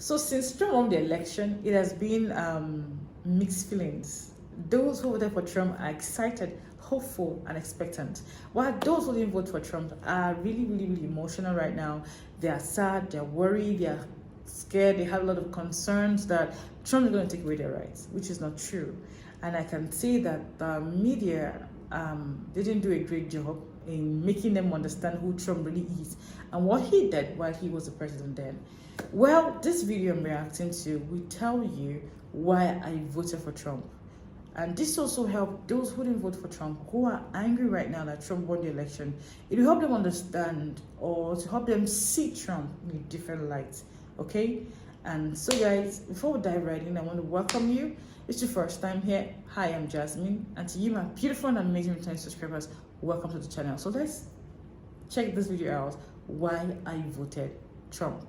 So since Trump won the election, it has been mixed feelings. Those who voted for Trump are excited, hopeful, and expectant, while those who didn't vote for Trump are really emotional right now. They are sad, they're worried, they are scared, they have a lot of concerns that Trump is going to take away their rights, which is not true. And I can see that the media didn't do a great job in making them understand who Trump really is and what he did while he was the president then. Well, this video I'm reacting to will tell you why I voted for Trump. And this also helped those who didn't vote for Trump, who are angry right now that Trump won the election. It will help them understand, or to help them see Trump in a different light, okay? And so guys, before we dive right in, I want to welcome you. If it's your first time here, hi, I'm Jasmine. And to you, my beautiful and amazing returning subscribers, welcome to the channel. So let's check this video out, why I voted Trump.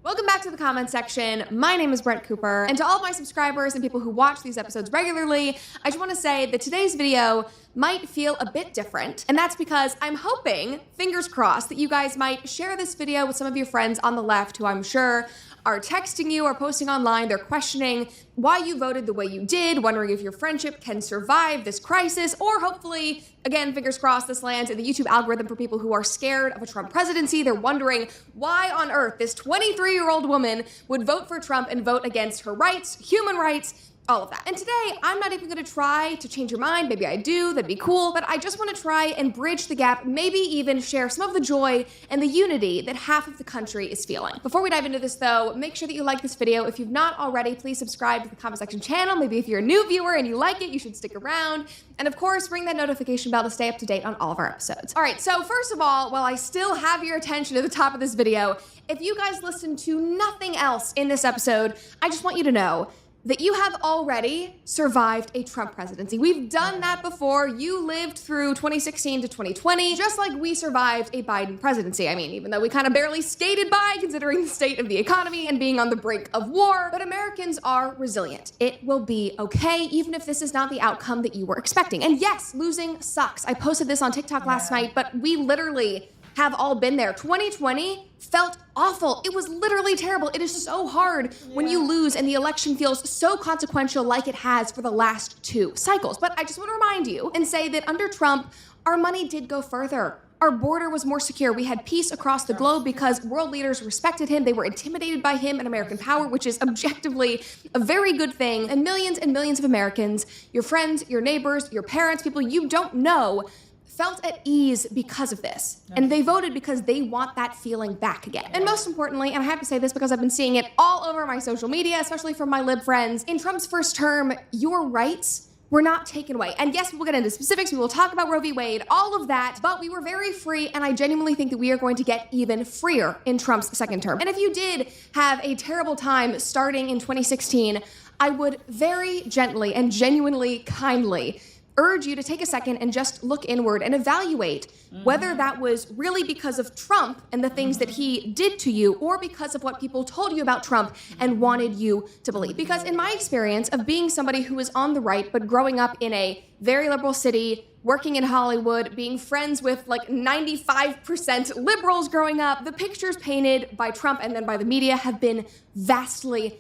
Welcome back to the comment section. My name is Brent Cooper, and to all of my subscribers and people who watch these episodes regularly, I just want to say that today's video might feel a bit different, and that's because I'm hoping, fingers crossed, that you guys might share this video with some of your friends on the left who I'm sure are texting you or posting online. They're questioning why you voted the way you did, wondering if your friendship can survive this crisis, or hopefully, again, fingers crossed, this lands in the YouTube algorithm for people who are scared of a Trump presidency. They're wondering why on earth this 23-year-old woman would vote for Trump and vote against her rights, human rights, all of that. And today, I'm not even gonna try to change your mind. Maybe I do, that'd be cool, but I just wanna try and bridge the gap, maybe even share some of the joy and the unity that half of the country is feeling. Before we dive into this though, make sure that you like this video. If you've not already, please subscribe to the comment section channel. Maybe if you're a new viewer and you like it, you should stick around. And of course, ring that notification bell to stay up to date on all of our episodes. All right, so first of all, while I still have your attention at the top of this video, if you guys listen to nothing else in this episode, I just want you to know that you have already survived a Trump presidency. We've done that before. You lived through 2016 to 2020, just like we survived a Biden presidency. I mean, even though we kind of barely skated by considering the state of the economy and being on the brink of war, but Americans are resilient. It will be okay, even if this is not the outcome that you were expecting. And yes, losing sucks. I posted this on TikTok last night, but we literally have all been there. 2020 felt awful. It was literally terrible. It is so hard when you lose and the election feels so consequential like it has for the last two cycles. But I just want to remind you and say that under Trump, our money did go further. Our border was more secure. We had peace across the globe because world leaders respected him. They were intimidated by him and American power, which is objectively a very good thing. And millions of Americans, your friends, your neighbors, your parents, people you don't know, felt at ease because of this. And they voted because they want that feeling back again. And most importantly, and I have to say this because I've been seeing it all over my social media, especially from my lib friends, in Trump's first term, your rights were not taken away. And yes, we'll get into specifics, we will talk about Roe v. Wade, all of that, but we were very free, and I genuinely think that we are going to get even freer in Trump's second term. And if you did have a terrible time starting in 2016, I would very gently and genuinely kindly urge you to take a second and just look inward and evaluate whether that was really because of Trump and the things that he did to you, or because of what people told you about Trump and wanted you to believe. Because in my experience of being somebody who was on the right, but growing up in a very liberal city, working in Hollywood, being friends with like 95% liberals growing up, the pictures painted by Trump and then by the media have been vastly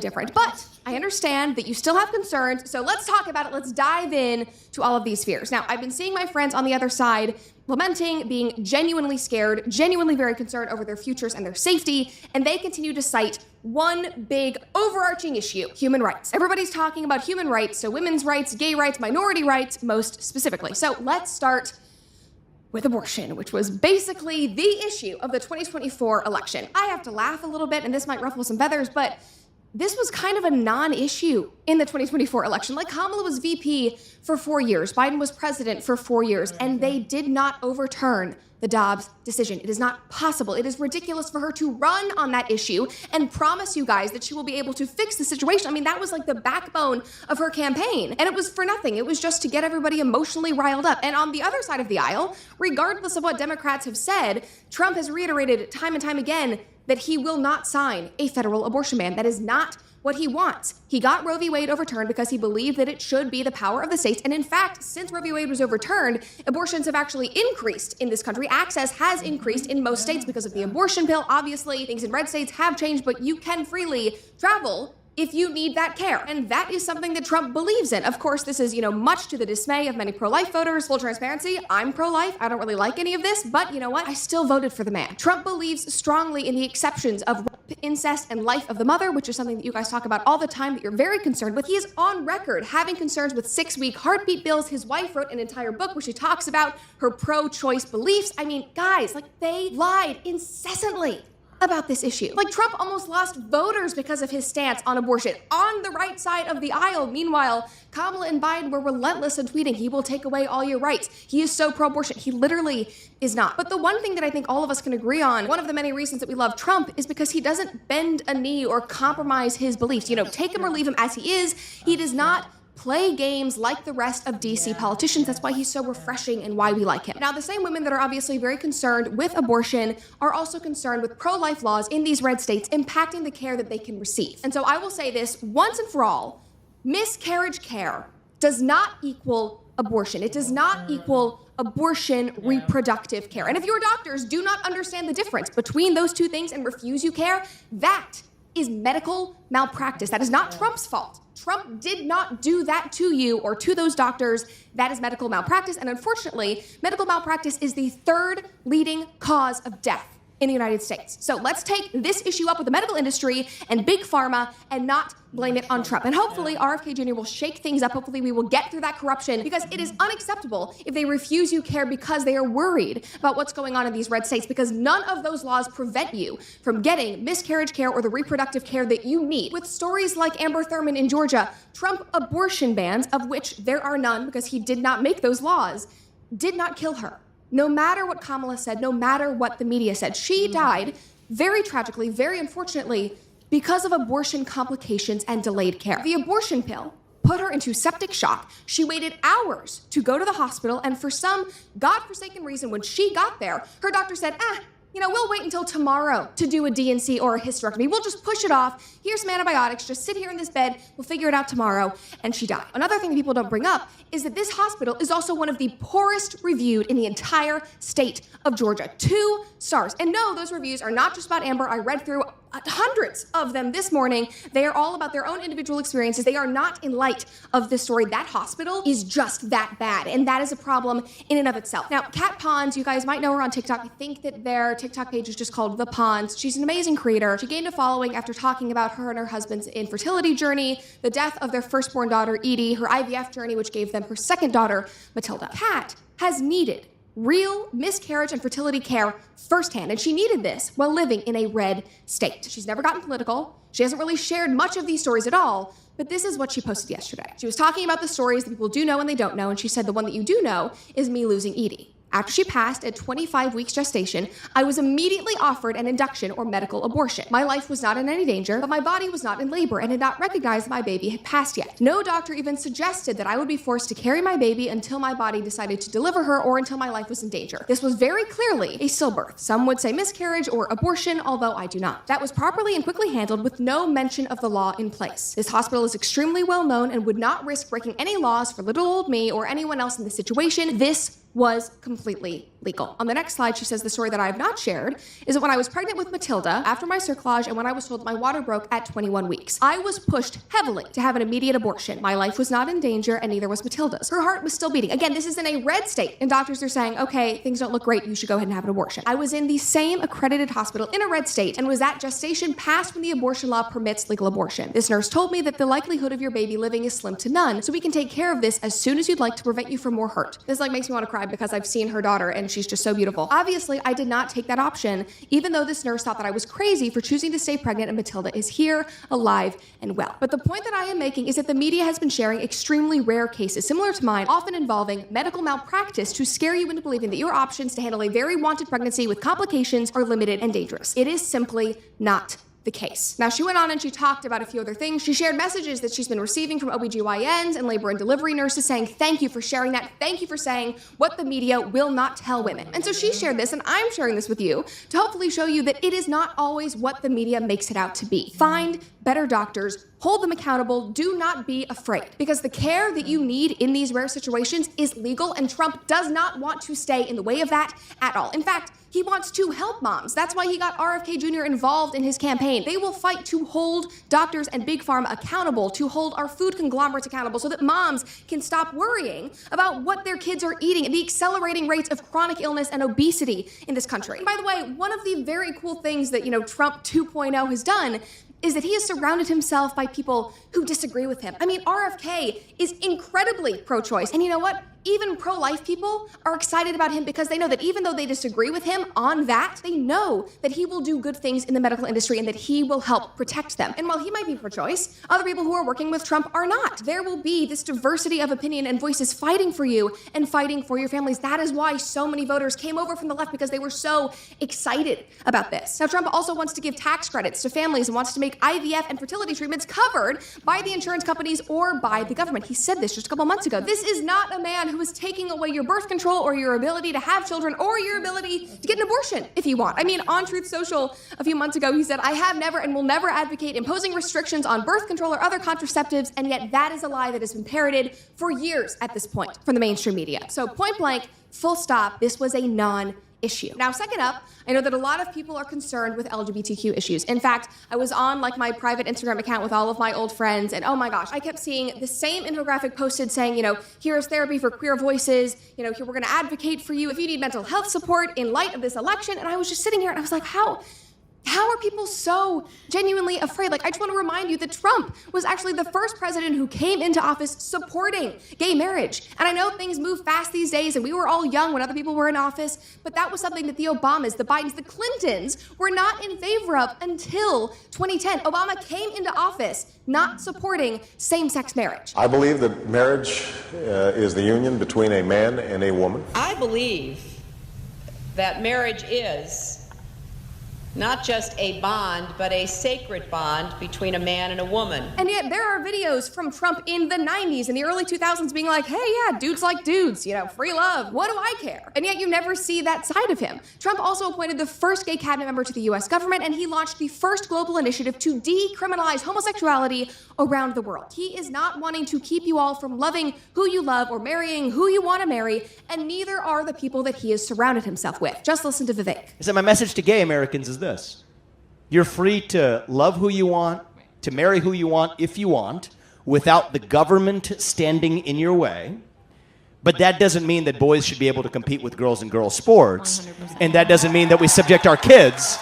different. But I understand that you still have concerns, so let's talk about it. Let's dive in to all of these fears. Now, I've been seeing my friends on the other side lamenting, being genuinely scared, genuinely very concerned over their futures and their safety, and they continue to cite one big overarching issue: human rights. Everybody's talking about human rights, so women's rights, gay rights, minority rights, most specifically. So let's start with abortion, which was basically the issue of the 2024 election. I have to laugh a little bit, and this might ruffle some feathers, but this was kind of a non-issue in the 2024 election. Like, Kamala was VP for 4 years, Biden was president for 4 years, and they did not overturn the Dobbs decision. It is not possible. It is ridiculous for her to run on that issue and promise you guys that she will be able to fix the situation. I mean, that was like the backbone of her campaign, and it was for nothing. It was just to get everybody emotionally riled up. And on the other side of the aisle, regardless of what Democrats have said, Trump has reiterated time and time again that he will not sign a federal abortion ban. That is not what he wants. He got Roe v. Wade overturned because he believed that it should be the power of the states. And in fact, since Roe v. Wade was overturned, abortions have actually increased in this country. Access has increased in most states because of the abortion pill. Obviously, things in red states have changed, but you can freely travel if you need that care. And that is something that Trump believes in. Of course, this is, much to the dismay of many pro-life voters. Full transparency, I'm pro-life. I don't really like any of this, but you know what? I still voted for the man. Trump believes strongly in the exceptions of rape, incest, and life of the mother, which is something that you guys talk about all the time that you're very concerned with. He is on record having concerns with 6-week heartbeat bills. His wife wrote an entire book where she talks about her pro-choice beliefs. I mean, guys, they lied incessantly about this issue. Trump almost lost voters because of his stance on abortion on the right side of the aisle. Meanwhile, Kamala and Biden were relentless in tweeting, he will take away all your rights. He is so pro-abortion. He literally is not. But the one thing that I think all of us can agree on, one of the many reasons that we love Trump, is because he doesn't bend a knee or compromise his beliefs. Take him or leave him as he is. He does not play games like the rest of DC politicians. That's why he's so refreshing and why we like him. Now, the same women that are obviously very concerned with abortion are also concerned with pro-life laws in these red states impacting the care that they can receive. And so I will say this once and for all, miscarriage care does not equal abortion. It does not equal abortion reproductive care. And if your doctors do not understand the difference between those two things and refuse you care, that is medical malpractice. That is not Trump's fault. Trump did not do that to you or to those doctors. That is medical malpractice. And unfortunately, medical malpractice is the third leading cause of death in the United States. So let's take this issue up with the medical industry and big pharma and not blame it on Trump. And hopefully RFK Jr. will shake things up. Hopefully we will get through that corruption, because it is unacceptable if they refuse you care because they are worried about what's going on in these red states, because none of those laws prevent you from getting miscarriage care or the reproductive care that you need. With stories like Amber Thurman in Georgia, Trump abortion bans, of which there are none because he did not make those laws, did not kill her. No matter what Kamala said, no matter what the media said, she died very tragically, very unfortunately, because of abortion complications and delayed care. The abortion pill put her into septic shock. She waited hours to go to the hospital, and for some godforsaken reason, when she got there, her doctor said, we'll wait until tomorrow to do a DNC or a hysterectomy. We'll just push it off. Here's some antibiotics. Just sit here in this bed. We'll figure it out tomorrow. And she died. Another thing that people don't bring up is that this hospital is also one of the poorest reviewed in the entire state of Georgia. 2 stars. And no, those reviews are not just about Amber. I read through hundreds of them this morning. They are all about their own individual experiences. They are not in light of this story. That hospital is just that bad, and that is a problem in and of itself. Now, Kat Pons, you guys might know her on TikTok. I think that their TikTok page is just called The Pons. She's an amazing creator. She gained a following after talking about her and her husband's infertility journey, the death of their firstborn daughter, Edie, her IVF journey, which gave them her second daughter, Matilda. Kat has needed real miscarriage and fertility care firsthand, and she needed this while living in a red state. She's never gotten political. She hasn't really shared much of these stories at all, but this is what she posted yesterday. She was talking about the stories that people do know and they don't know, and she said the one that you do know is me losing Edie. After she passed at 25 weeks gestation, I was immediately offered an induction or medical abortion. My life was not in any danger, but my body was not in labor and had not recognized that my baby had passed yet. No doctor even suggested that I would be forced to carry my baby until my body decided to deliver her or until my life was in danger. This was very clearly a stillbirth. Some would say miscarriage or abortion, although I do not. That was properly and quickly handled with no mention of the law in place. This hospital is extremely well known and would not risk breaking any laws for little old me or anyone else in this situation. This was completely legal. On the next slide, she says the story that I have not shared is that when I was pregnant with Matilda, after my cerclage and when I was told my water broke at 21 weeks, I was pushed heavily to have an immediate abortion. My life was not in danger and neither was Matilda's. Her heart was still beating. Again, this is in a red state and doctors are saying, okay, things don't look great. You should go ahead and have an abortion. I was in the same accredited hospital in a red state and was at gestation past when the abortion law permits legal abortion. This nurse told me that the likelihood of your baby living is slim to none, so we can take care of this as soon as you'd like to prevent you from more hurt. This makes me want to cry because I've seen her daughter and she's just so beautiful. Obviously, I did not take that option, even though this nurse thought that I was crazy for choosing to stay pregnant and Matilda is here, alive, and well. But the point that I am making is that the media has been sharing extremely rare cases similar to mine, often involving medical malpractice to scare you into believing that your options to handle a very wanted pregnancy with complications are limited and dangerous. It is simply not the case. Now, she went on and she talked about a few other things. She shared messages that she's been receiving from OBGYNs and labor and delivery nurses saying, thank you for sharing that. Thank you for saying what the media will not tell women. And so she shared this, and I'm sharing this with you to hopefully show you that it is not always what the media makes it out to be. Find better doctors, hold them accountable, do not be afraid. Because the care that you need in these rare situations is legal, and Trump does not want to stay in the way of that at all. In fact, he wants to help moms. That's why he got RFK Jr. involved in his campaign. They will fight to hold doctors and Big Pharma accountable, to hold our food conglomerates accountable so that moms can stop worrying about what their kids are eating and the accelerating rates of chronic illness and obesity in this country. And by the way, one of the very cool things that, Trump 2.0 has done is that he has surrounded himself by people who disagree with him. I mean, RFK is incredibly pro-choice. And you know what? Even pro-life people are excited about him because they know that even though they disagree with him on that, they know that he will do good things in the medical industry and that he will help protect them. And while he might be pro-choice, other people who are working with Trump are not. There will be this diversity of opinion and voices fighting for you and fighting for your families. That is why so many voters came over from the left, because they were so excited about this. Now, Trump also wants to give tax credits to families and wants to make IVF and fertility treatments covered by the insurance companies or by the government. He said this just a couple months ago. This is not a man who is taking away your birth control or your ability to have children or your ability to get an abortion if you want. I mean, on Truth Social a few months ago, he said, I have never and will never advocate imposing restrictions on birth control or other contraceptives, and yet that is a lie that has been parroted for years at this point from the mainstream media. So point blank, full stop, this was a non-issue. Now, second up, I know that a lot of people are concerned with LGBTQ issues. In fact, I was on my private Instagram account with all of my old friends, and oh my gosh, I kept seeing the same infographic posted saying, here's therapy for queer voices, here we're gonna advocate for you if you need mental health support in light of this election. And I was just sitting here and I was like, how are people so genuinely afraid? I just want to remind you that Trump was actually the first president who came into office supporting gay marriage. And I know things move fast these days, and we were all young when other people were in office, but that was something that the Obamas, the Bidens, the Clintons were not in favor of until 2010. Obama came into office not supporting same-sex marriage. I believe that marriage is the union between a man and a woman. I believe that marriage is not just a bond, but a sacred bond between a man and a woman. And yet there are videos from Trump in the 90s and the early 2000s being like, hey, yeah, dudes like dudes, free love. What do I care? And yet you never see that side of him. Trump also appointed the first gay cabinet member to the US government, and he launched the first global initiative to decriminalize homosexuality around the world. He is not wanting to keep you all from loving who you love or marrying who you want to marry, and neither are the people that he has surrounded himself with. Just listen to Vivek. So my message to gay Americans is this. You're free to love who you want, to marry who you want if you want, without the government standing in your way. But that doesn't mean that boys should be able to compete with girls in girls' sports. 100%. And that doesn't mean that we subject our kids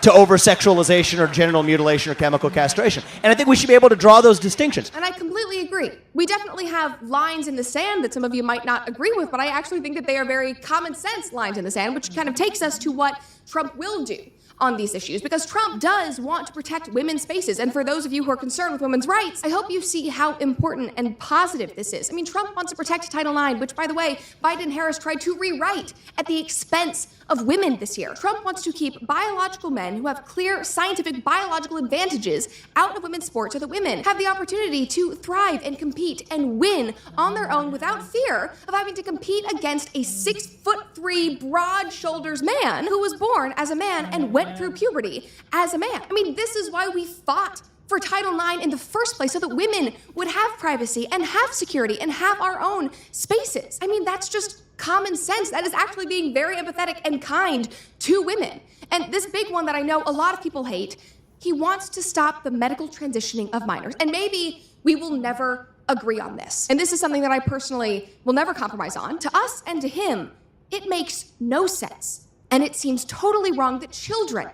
to over-sexualization or genital mutilation or chemical castration. And I think we should be able to draw those distinctions. And I completely agree. We definitely have lines in the sand that some of you might not agree with, but I actually think that they are very common sense lines in the sand, which kind of takes us to what Trump will do on these issues, because Trump does want to protect women's spaces. And for those of you who are concerned with women's rights, I hope you see how important and positive this is. I mean, Trump wants to protect Title IX, which, by the way, Biden and Harris tried to rewrite at the expense of women this year. Trump wants to keep biological men who have clear scientific biological advantages out of women's sports so that women have the opportunity to thrive and compete and win on their own without fear of having to compete against a 6'3", broad shoulders man who was born as a man and went through puberty as a man. I mean, this is why we fought for Title IX in the first place, so that women would have privacy and have security and have our own spaces. I mean, that's just common sense. That is actually being very empathetic and kind to women. And this big one that I know a lot of people hate, he wants to stop the medical transitioning of minors. And maybe we will never agree on this. And this is something that I personally will never compromise on. To us and to him, it makes no sense. And it seems totally wrong that children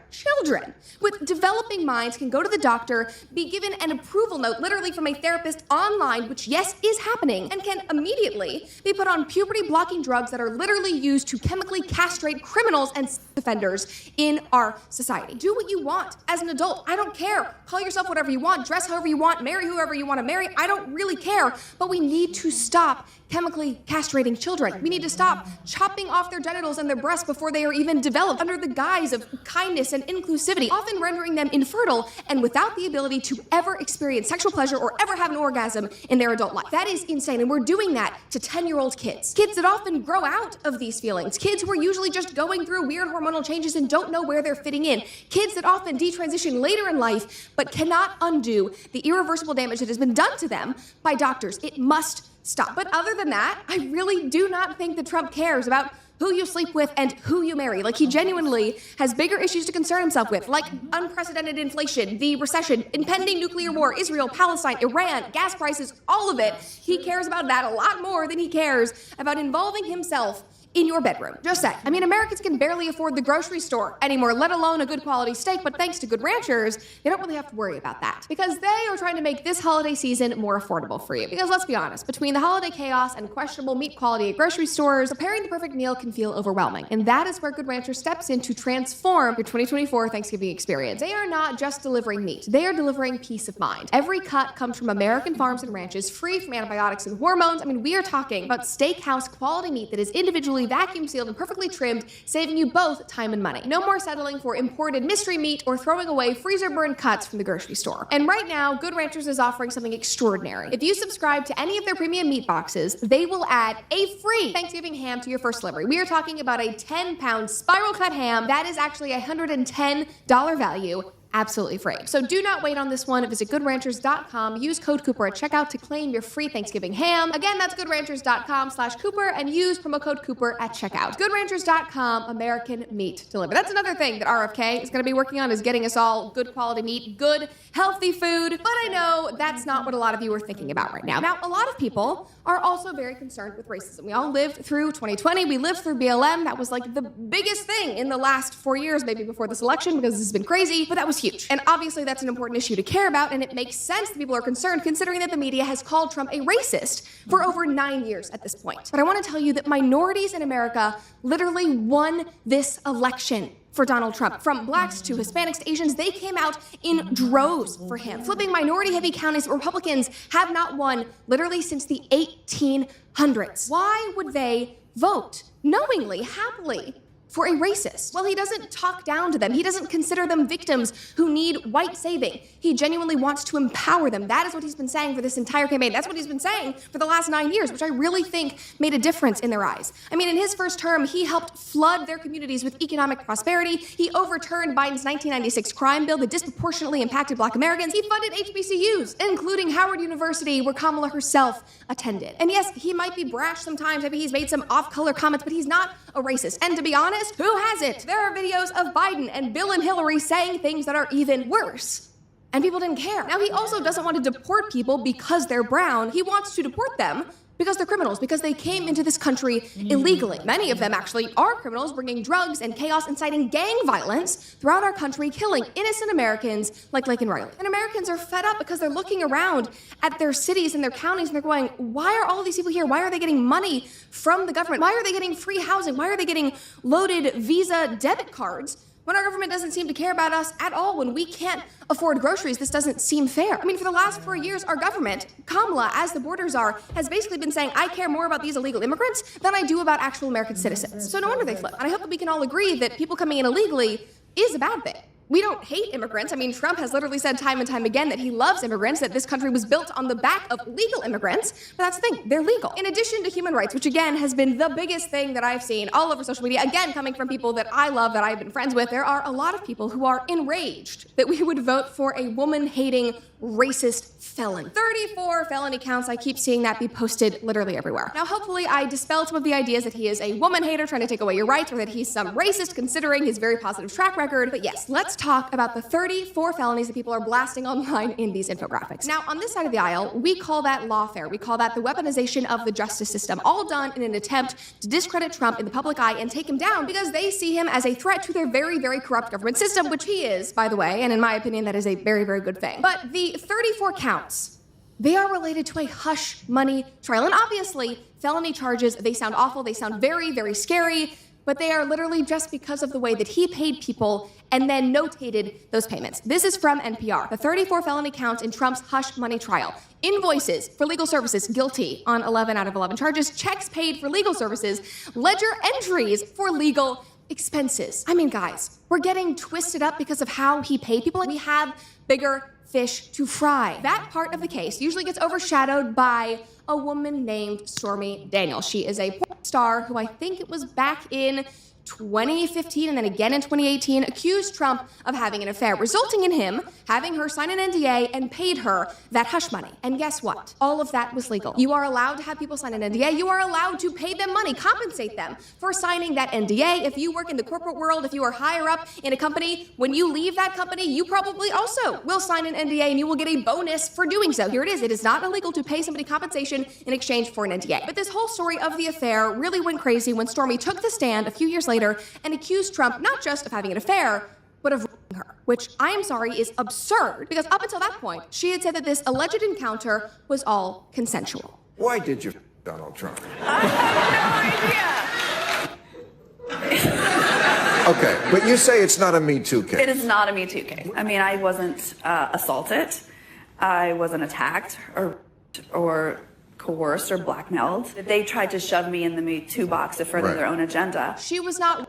with developing minds can go to the doctor, be given an approval note literally from a therapist online, which yes, is happening, and can immediately be put on puberty-blocking drugs that are literally used to chemically castrate criminals and offenders in our society. Do what you want as an adult. I don't care. Call yourself whatever you want, dress however you want, marry whoever you want to marry. I don't really care. But we need to stop chemically castrating children. We need to stop chopping off their genitals and their breasts before they are even developed under the guise of kindness and inclusivity, often rendering them infertile and without the ability to ever experience sexual pleasure or ever have an orgasm in their adult life. That is insane, and we're doing that to 10-year-old kids. Kids that often grow out of these feelings. Kids who are usually just going through weird hormonal changes and don't know where they're fitting in. Kids that often detransition later in life but cannot undo the irreversible damage that has been done to them by doctors. It must stop. But other than that, I really do not think that Trump cares about who you sleep with and who you marry. Like, he genuinely has bigger issues to concern himself with, like unprecedented inflation, the recession, impending nuclear war, Israel, Palestine, Iran, gas prices, all of it. He cares about that a lot more than he cares about involving himself in your bedroom. Just say, I mean, Americans can barely afford the grocery store anymore, let alone a good quality steak, but thanks to Good Ranchers, they don't really have to worry about that because they are trying to make this holiday season more affordable for you. Because let's be honest, between the holiday chaos and questionable meat quality at grocery stores, preparing the perfect meal can feel overwhelming. And that is where Good Rancher steps in to transform your 2024 Thanksgiving experience. They are not just delivering meat, they are delivering peace of mind. Every cut comes from American farms and ranches, free from antibiotics and hormones. I mean, we are talking about steakhouse quality meat that is individually vacuum sealed and perfectly trimmed, saving you both time and money. No more settling for imported mystery meat or throwing away freezer burned cuts from the grocery store. And right now, Good Ranchers is offering something extraordinary. If you subscribe to any of their premium meat boxes, they will add a free Thanksgiving ham to your first delivery. We are talking about a 10-pound spiral cut ham that is actually a $110 value. Absolutely free. So do not wait on this one. Visit GoodRanchers.com. Use code Cooper at checkout to claim your free Thanksgiving ham. Again, that's GoodRanchers.com/Cooper and use promo code Cooper at checkout. GoodRanchers.com, American meat delivered. That's another thing that RFK is going to be working on, is getting us all good quality meat, good, healthy food. But I know that's not what a lot of you are thinking about right now. Now, a lot of people are also very concerned with racism. We all lived through 2020. We lived through BLM. That was like the biggest thing in the last 4 years, maybe before this election, because this has been crazy, but that was huge. And obviously that's an important issue to care about, and it makes sense that people are concerned considering that the media has called Trump a racist for over 9 years at this point. But I want to tell you that minorities in America literally won this election for Donald Trump. From blacks to Hispanics to Asians, they came out in droves for him. Flipping minority-heavy counties that Republicans have not won literally since the 1800s. Why would they vote knowingly, happily, for a racist? Well, he doesn't talk down to them. He doesn't consider them victims who need white saving. He genuinely wants to empower them. That is what he's been saying for this entire campaign. That's what he's been saying for the last 9 years, which I really think made a difference in their eyes. I mean, in his first term, he helped flood their communities with economic prosperity. He overturned Biden's 1996 crime bill that disproportionately impacted Black Americans. He funded HBCUs, including Howard University, where Kamala herself attended. And yes, he might be brash sometimes. Maybe he's made some off-color comments, but he's not a racist. And to be honest, who hasn't? There are videos of Biden and Bill and Hillary saying things that are even worse. And people didn't care. Now, he also doesn't want to deport people because they're brown. He wants to deport them because they're criminals, because they came into this country illegally. Many of them actually are criminals, bringing drugs and chaos, inciting gang violence throughout our country, killing innocent Americans like Laken Riley. And Americans are fed up because they're looking around at their cities and their counties and they're going, why are all of these people here? Why are they getting money from the government? Why are they getting free housing? Why are they getting loaded Visa debit cards when our government doesn't seem to care about us at all? When we can't afford groceries, this doesn't seem fair. I mean, for the last 4 years, our government, Kamala, as the borders are, has basically been saying, I care more about these illegal immigrants than I do about actual American citizens. So no wonder they flip. And I hope that we can all agree that people coming in illegally is a bad thing. We don't hate immigrants. I mean, Trump has literally said time and time again that he loves immigrants, that this country was built on the back of legal immigrants. But that's the thing, they're legal. In addition to human rights, which again has been the biggest thing that I've seen all over social media, again, coming from people that I love, that I've been friends with, there are a lot of people who are enraged that we would vote for a woman-hating, racist felon. 34 felony counts. I keep seeing that be posted literally everywhere. Now, hopefully I dispelled some of the ideas that he is a woman hater trying to take away your rights, or that he's some racist considering his very positive track record. But yes, let's talk about the 34 felonies that people are blasting online in these infographics. Now, on this side of the aisle, we call that lawfare. We call that the weaponization of the justice system, all done in an attempt to discredit Trump in the public eye and take him down because they see him as a threat to their very, very corrupt government system, which he is, by the way, and in my opinion, that is a very, very good thing. But the 34 counts, they are related to a hush money trial. And obviously, felony charges, they sound awful, they sound very, very scary, but they are literally just because of the way that he paid people and then notated those payments. This is from NPR. The 34 felony count in Trump's hush money trial. Invoices for legal services, guilty on 11 out of 11 charges. Checks paid for legal services. Ledger entries for legal expenses. I mean, guys, we're getting twisted up because of how he paid people. We have bigger fish to fry. That part of the case usually gets overshadowed by a woman named Stormy Daniels. She is a porn star who I think it was back in 2015 and then again in 2018 accused Trump of having an affair, resulting in him having her sign an NDA and paid her that hush money. And guess what? All of that was legal. You are allowed to have people sign an NDA. You are allowed to pay them money, compensate them for signing that NDA. If you work in the corporate world, if you are higher up in a company, when you leave that company, you probably also will sign an NDA and you will get a bonus for doing so. Here it is. It is not illegal to pay somebody compensation in exchange for an NDA. But this whole story of the affair really went crazy when Stormy took the stand a few years later and accused Trump not just of having an affair, but of raping her, which I am sorry is absurd because up until that point, she had said that this alleged encounter was all consensual. Why did you Donald Trump? I have no idea. Okay, but you say it's not a Me Too case. It is not a Me Too case. I mean, I wasn't assaulted. I wasn't attacked or coerced or blackmailed. They tried to shove me in the Me Too box to further their own agenda. She was not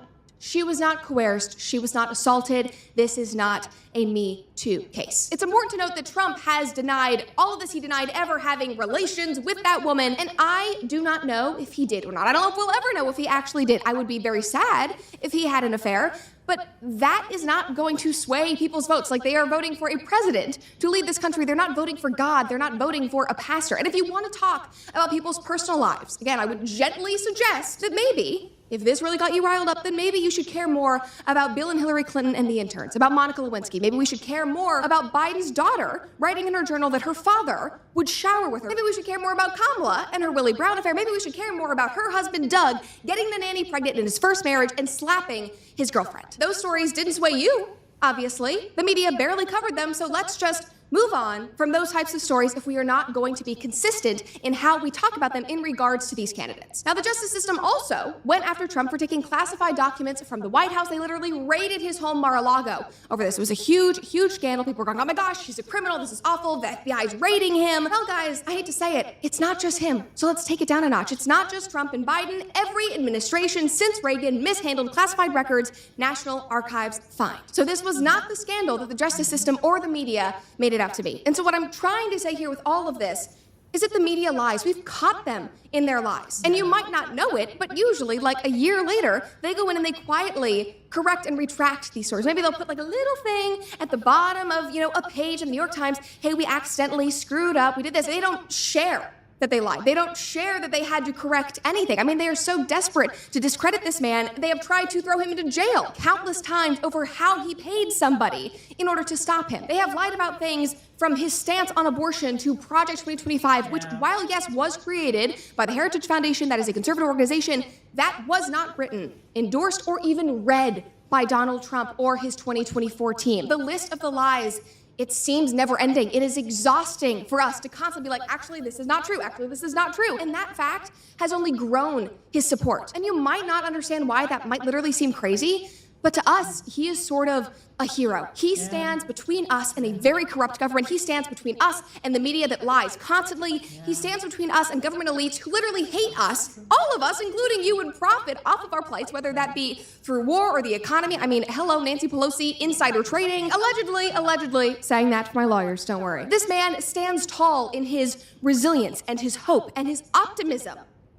coerced. She was not assaulted. This is not a Me Too case. It's important to note that Trump has denied all of this. He denied ever having relations with that woman, and I do not know if he did or not. I don't know if we'll ever know if he actually did. I would be very sad if he had an affair, but that is not going to sway people's votes. Like, they are voting for a president to lead this country. They're not voting for God. They're not voting for a pastor. And if you want to talk about people's personal lives, again, I would gently suggest that maybe, if this really got you riled up, then maybe you should care more about Bill and Hillary Clinton and the interns, about Monica Lewinsky. Maybe we should care more about Biden's daughter writing in her journal that her father would shower with her. Maybe we should care more about Kamala and her Willie Brown affair. Maybe we should care more about her husband, Doug, getting the nanny pregnant in his first marriage and slapping his girlfriend. Those stories didn't sway you, obviously. The media barely covered them, so let's just move on from those types of stories if we are not going to be consistent in how we talk about them in regards to these candidates. Now, the justice system also went after Trump for taking classified documents from the White House. They literally raided his home Mar-a-Lago over this. It was a huge, huge scandal. People were going, oh my gosh, he's a criminal. This is awful. The FBI is raiding him. Well, guys, I hate to say it. It's not just him. So let's take it down a notch. It's not just Trump and Biden. Every administration since Reagan mishandled classified records. National Archives fined. So this was not the scandal that the justice system or the media made it out to be. And so what I'm trying to say here with all of this is that the media lies. We've caught them in their lies. And you might not know it, but usually, like a year later, they go in and they quietly correct and retract these stories. Maybe they'll put like a little thing at the bottom of, a page in the New York Times. Hey, we accidentally screwed up. We did this. They don't share that they lied. They don't share that they had to correct anything. I mean, they are so desperate to discredit this man, they have tried to throw him into jail countless times over how he paid somebody in order to stop him. They have lied about things from his stance on abortion to Project 2025, which, while yes, was created by the Heritage Foundation, that is a conservative organization, that was not written, endorsed, or even read by Donald Trump or his 2024 team. The list of the lies, it seems never ending. It is exhausting for us to constantly be like, actually, this is not true. Actually, this is not true. And that fact has only grown his support. And you might not understand why that might literally seem crazy, but to us, he is sort of a hero. He stands between us and a very corrupt government. He stands between us and the media that lies constantly. He stands between us and government elites who literally hate us, all of us, including you, and profit off of our plights, whether that be through war or the economy. I mean, hello, Nancy Pelosi, insider trading, allegedly, saying that for my lawyers, don't worry. This man stands tall in his resilience and his hope and his optimism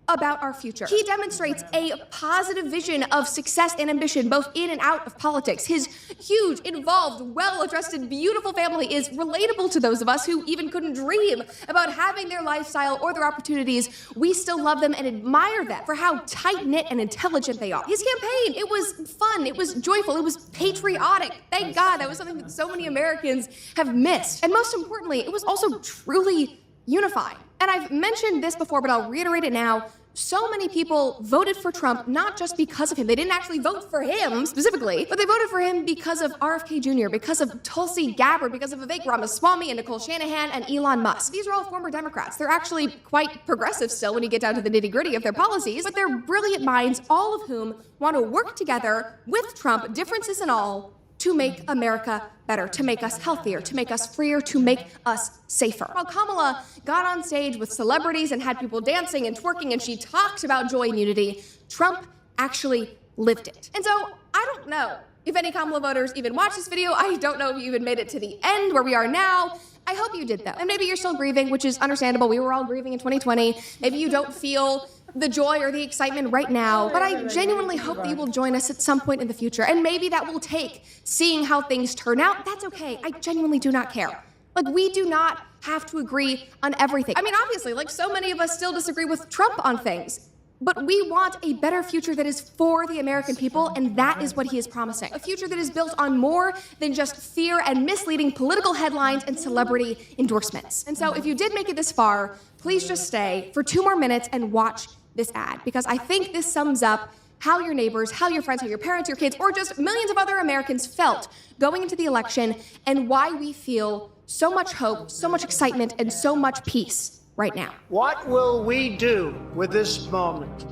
about our future. He demonstrates a positive vision of success and ambition, both in and out of politics. His huge, involved, well-adjusted, beautiful family is relatable to those of us who even couldn't dream about having their lifestyle or their opportunities. We still love them and admire them for how tight-knit and intelligent they are. His campaign, it was fun, it was joyful, it was patriotic. Thank God, that was something that so many Americans have missed. And most importantly, it was also truly unifying. And I've mentioned this before, but I'll reiterate it now. so many people voted for Trump not just because of him. They didn't actually vote for him specifically, but they voted for him because of RFK Jr., because of Tulsi Gabbard, because of Vivek Ramaswamy and Nicole Shanahan and Elon Musk. These are all former Democrats. They're actually quite progressive still when you get down to the nitty-gritty of their policies, but they're brilliant minds, all of whom want to work together with Trump, differences and all, to make America better, to make us healthier, to make us freer, to make us safer. While Kamala got on stage with celebrities and had people dancing and twerking and she talked about joy and unity, Trump actually lived it. And so I don't know if any Kamala voters even watched this video. I don't know if you even made it to the end where we are now. I hope you did though. And maybe you're still grieving, which is understandable. We were all grieving in 2020. Maybe you don't feel the joy or the excitement right now, but I genuinely hope that you will join us at some point in the future. And maybe that will take seeing how things turn out. That's okay. I genuinely do not care. Like, we do not have to agree on everything. I mean, obviously, like, so many of us still disagree with Trump on things. But we want a better future that is for the American people, and that is what he is promising. A future that is built on more than just fear and misleading political headlines and celebrity endorsements. And so if you did make it this far, please just stay for 2 more minutes and watch this ad, because I think this sums up how your neighbors, how your friends, how your parents, your kids, or just millions of other Americans felt going into the election, and why we feel so much hope, so much excitement, and so much peace right now. What will we do with this moment?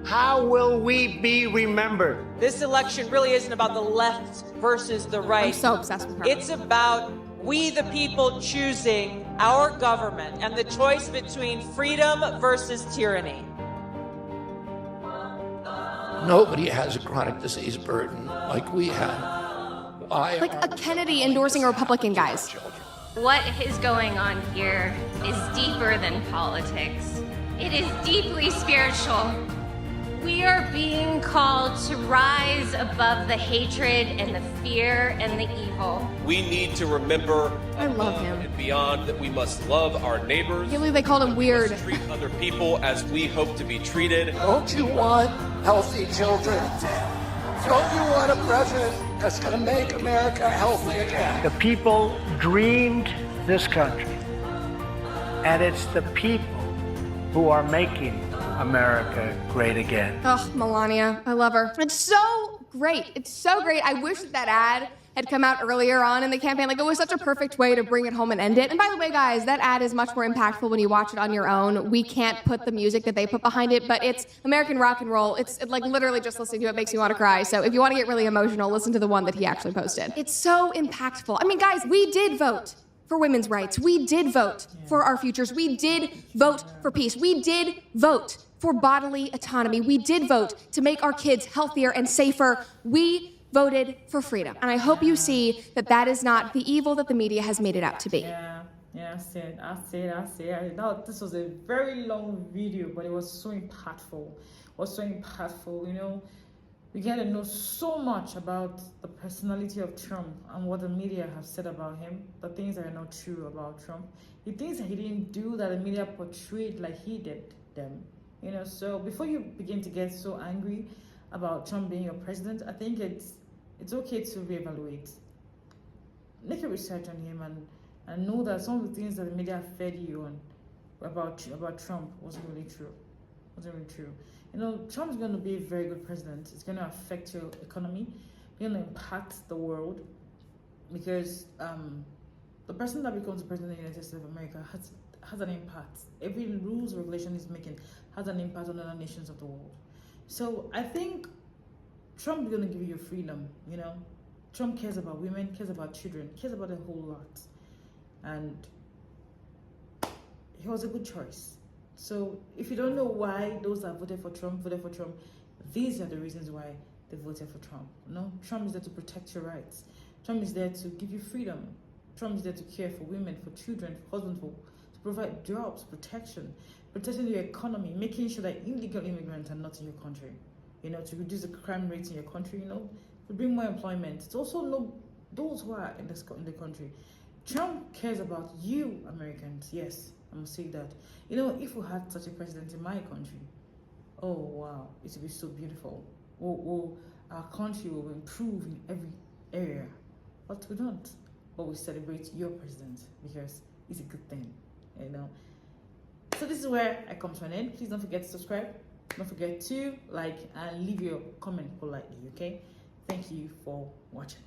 How will we be remembered? This election really isn't about the left versus the right. I'm so obsessed with her. It's about we the people choosing our government and the choice between freedom versus tyranny. Nobody has a chronic disease burden like we have. Like a Kennedy endorsing a Republican, guys. What is going on here is deeper than politics. It is deeply spiritual. We are being called to rise above the hatred and the fear and the evil. We need to remember I love him. And beyond that we must love our neighbors. I can't believe they called him weird. Treat other people as we hope to be treated. Don't you want healthy children? Don't you want a president that's going to make America healthy again? The people dreamed this country, and it's the people who are making America great again. Oh, Melania, I love her. It's so great. It's so great. I wish that ad had come out earlier on in the campaign. Like, it was such a perfect way to bring it home and end it. And by the way, guys, that ad is much more impactful when you watch it on your own. We can't put the music that they put behind it, but it's American rock and roll. It's like literally just listening to it makes me want to cry. So if you want to get really emotional, listen to the one that he actually posted. It's so impactful. I mean, guys, we did vote for women's rights. We did vote for our futures. We did vote for peace. We did vote for bodily autonomy. We did vote to make our kids healthier and safer. We voted for freedom. And I hope you see that that is not the evil that the media has made it out to be. Yeah, I see it. Now, this was a very long video, but it was so impactful. You know, we get to know so much about the personality of Trump and what the media have said about him, the things that are not true about Trump, the things that he didn't do that the media portrayed like he did them. You know, so before you begin to get so angry about Trump being your president, I think it's okay to reevaluate. Make a research on him and know that some of the things that the media fed you on about Trump wasn't really true. You know, Trump's going to be a very good president. It's going to affect your economy. It's going to impact the world, because the person that becomes the president of the United States of America has an impact. Every rules or regulation he's making has an impact on other nations of the world. So I think Trump is going to give you freedom, you know. Trump cares about women, cares about children, cares about a whole lot. And he was a good choice. So if you don't know why those that voted for Trump, these are the reasons why they voted for Trump. No, Trump is there to protect your rights. Trump is there to give you freedom. Trump is there to care for women, for children, for husbands, to provide jobs, protecting your economy, making sure that illegal immigrants are not in your country, you know, to reduce the crime rates in your country, you know, to bring more employment. To also know those who are in the country. Trump cares about you, Americans. Yes, I'm gonna say that. You know, if we had such a president in my country, oh wow, it would be so beautiful. Our country will improve in every area. But we don't. But we celebrate your president because it's a good thing, you know. So this is where I come to an end. Please don't forget to subscribe. Don't forget to like and leave your comment politely, okay? Thank you for watching.